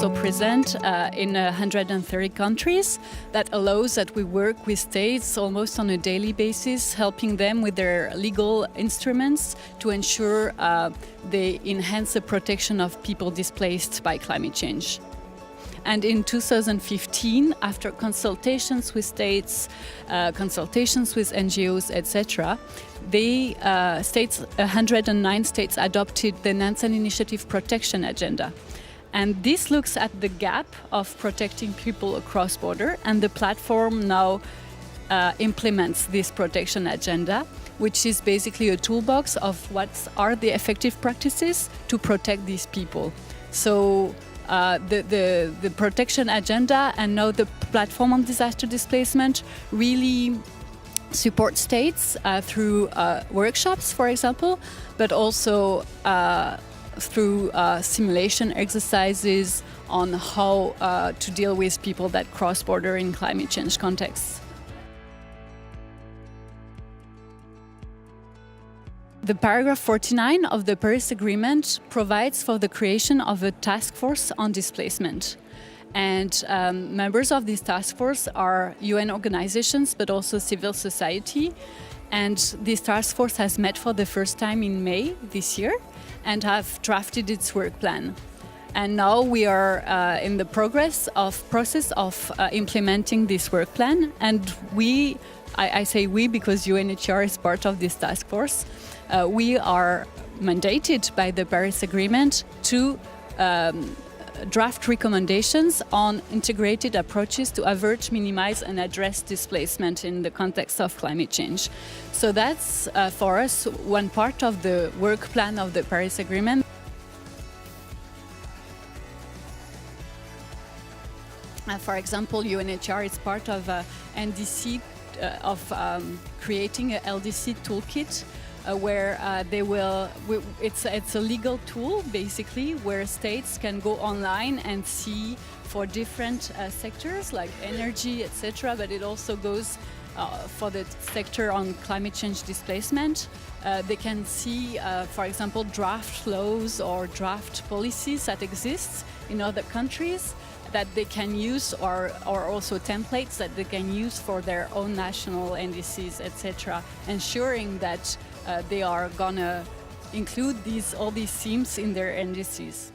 also present in 130 countries. That allows that we work with states almost on a daily basis, helping them with their legal instruments to ensure they enhance the protection of people displaced by climate change. And in 2015, after consultations with states, consultations with NGOs, etc., 109 states adopted the Nansen Initiative Protection Agenda. And this looks at the gap of protecting people across border, and the platform now implements this protection agenda, which is basically a toolbox of what are the effective practices to protect these people. So the protection agenda and now the platform on disaster displacement really support states through workshops, for example, but also through simulation exercises on how to deal with people that cross border in climate change contexts. The paragraph 49 of the Paris Agreement provides for the creation of a task force on displacement. And members of this task force are UN organizations, but also civil society. And this task force has met for the first time in May this year and have drafted its work plan. And now we are in the process of implementing this work plan. And I say we because UNHCR is part of this task force. We are mandated by the Paris Agreement to draft recommendations on integrated approaches to avert, minimize and address displacement in the context of climate change. So that's for us one part of the work plan of the Paris Agreement. For example, UNHCR is part of NDC of creating a LDC toolkit where it's a legal tool basically where states can go online and see for different sectors like energy, etc. But it also goes for the sector on climate change displacement. They can see, for example, draft laws or draft policies that exist in other countries that they can use, or also templates that they can use for their own national NDCs, etc., ensuring that they are gonna include all these themes in their NDCs.